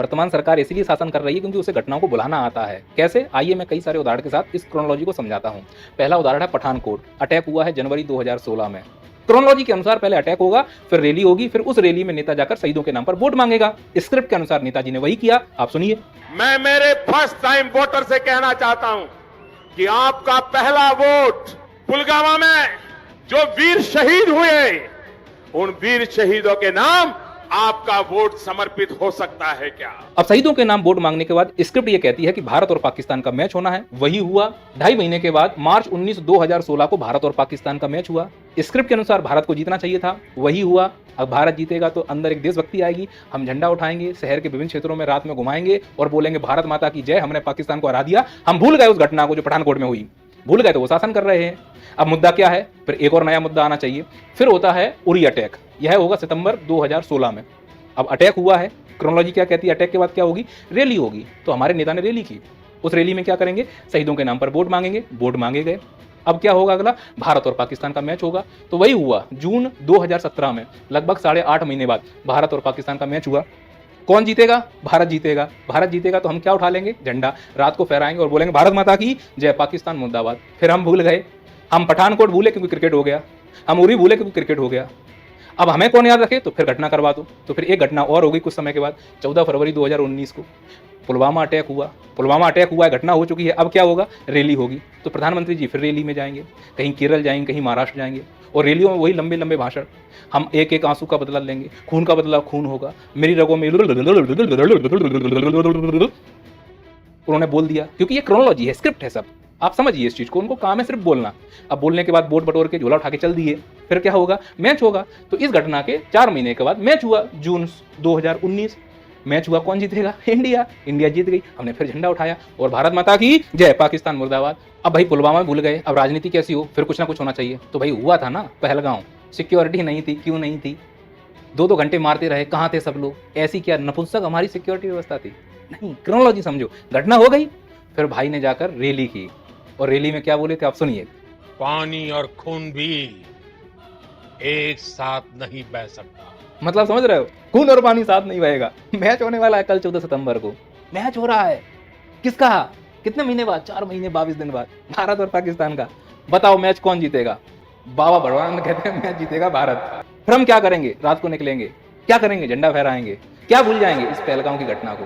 वर्तमान सरकार इसीलिए शासन कर रही है क्योंकि उसे घटनाओं को बुलाना आता है। कैसे? आइए मैं कई सारे उदाहरण के साथ इस क्रोनोलॉजी को समझाता हूँ। पहला उदाहरण है पठानकोट। अटैक हुआ है जनवरी 2016 में। क्रोनोलॉजी के अनुसार पहले अटैक होगा, फिर रैली होगी, फिर उस रैली में नेता जाकर शहीदों के नाम पर वोट मांगेगा। स्क्रिप्ट के अनुसार नेताजी ने वही किया। आप सुनिए। मैं मेरे फर्स्ट टाइम वोटर से कहना चाहता हूं कि आपका पहला वोट पुलवामा में जो वीर शहीद हुए, उन वीर शहीदों के नाम आपका वोट समर्पित हो सकता है क्या? अब शहीदों के नाम वोट मांगने के बाद स्क्रिप्ट ये कहती है कि भारत और पाकिस्तान का मैच होना है। वही हुआ। 2.5 महीने के बाद मार्च 19 2016 को भारत और पाकिस्तान का मैच हुआ। स्क्रिप्ट के अनुसार भारत को जीतना चाहिए था। वही हुआ। अब भारत जीतेगा तो अंदर एक देशभक्ति आएगी, हम झंडा उठाएंगे, शहर के विभिन्न क्षेत्रों में रात में घुमाएंगे और बोलेंगे भारत माता की जय, हमने पाकिस्तान को हरा दिया। हम भूल गए उस घटना को जो पठानकोट में हुई, भूल गए तो वो शासन कर रहे हैं। अब मुद्दा क्या है? फिर एक और नया मुद्दा आना चाहिए। फिर होता है उरी अटैक। यह होगा सितंबर 2016 में। अब अटैक हुआ है। क्रोनोलॉजी क्या कहती है? अटैक के बाद क्या होगी? रैली होगी। तो हमारे नेता ने रैली की। उस रैली में क्या करेंगे? शहीदों के नाम पर वोट मांगेंगे। वोट मांगे गए। अब क्या होगा? अगला भारत और पाकिस्तान का मैच होगा। तो वही हुआ। जून 2017 में लगभग 8.5 महीने बाद भारत और पाकिस्तान का मैच हुआ। कौन जीतेगा? भारत जीतेगा। भारत जीतेगा तो हम क्या उठा लेंगे? झंडा। रात को फहराएंगे और बोलेंगे भारत माता की जय, पाकिस्तान मुर्दाबाद। फिर हम भूल गए। हम पठानकोट भूले क्योंकि क्रिकेट हो गया, हम उरी भूले क्योंकि क्रिकेट हो गया। अब हमें कौन याद रखे? तो फिर घटना करवा दो। तो फिर एक घटना और हो गई कुछ समय के बाद। 14 फरवरी 2019 को पुलवामा अटैक हुआ। पुलवामा अटैक हुआ है, घटना हो चुकी है। अब क्या होगा? रैली होगी। तो प्रधानमंत्री जी फिर रैली में जाएंगे, कहीं केरल जाएंगे, कहीं महाराष्ट्र जाएंगे और रैलियों में वही लंबे लंबे भाषण। हम एक एक आंसू का बदला लेंगे, खून का बदला खून होगा। मेरी रगों में उन्होंने बोल दिया, क्योंकि ये क्रोनोलॉजी है, स्क्रिप्ट है सब। आप समझिए इस चीज को। उनको काम है सिर्फ बोलना। अब बोलने के बाद वोट बटोर के झोला उठा के चल दिए। फिर क्या होगा? मैच होगा। तो इस घटना के 4 महीने के बाद मैच हुआ। जून 2019 मैच हुआ। कौन जीतेगा? इंडिया। इंडिया जीत गई। हमने फिर झंडा उठाया और भारत माता की जय, पाकिस्तान मुर्दाबाद। अब भाई पुलवामा भूल गए, अब राजनीति कैसी हो? फिर कुछ ना कुछ होना चाहिए। तो भाई हुआ था ना पहलगांव। सिक्योरिटी नहीं थी। क्यों नहीं थी? 2-2 घंटे मारते रहे। कहाँ थे सब लोग? ऐसी क्या नपुंसक हमारी सिक्योरिटी व्यवस्था थी? नहीं। क्रोनोलॉजी समझो। घटना हो गई, फिर भाई ने जाकर रैली की और रैली में क्या बोले थे आप सुनिए। पानी और खून भी एक साथ नहीं बह सकता। मतलब समझ रहे हो? खून और पानी साथ नहीं बहेगा। मैच होने वाला है कल 14 सितंबर को। मैच हो रहा है। किसका? कितने महीने बाद? 4 महीने 22 दिन बाद। भारत और पाकिस्तान का। बताओ मैच कौन जीतेगा? बाबा भगवान कहते हैं मैच जीतेगा भारत। फिर हम क्या करेंगे? रात को निकलेंगे। क्या करेंगे? झंडा फहराएंगे। क्या भूल जाएंगे? इस पहलगांव की घटना को।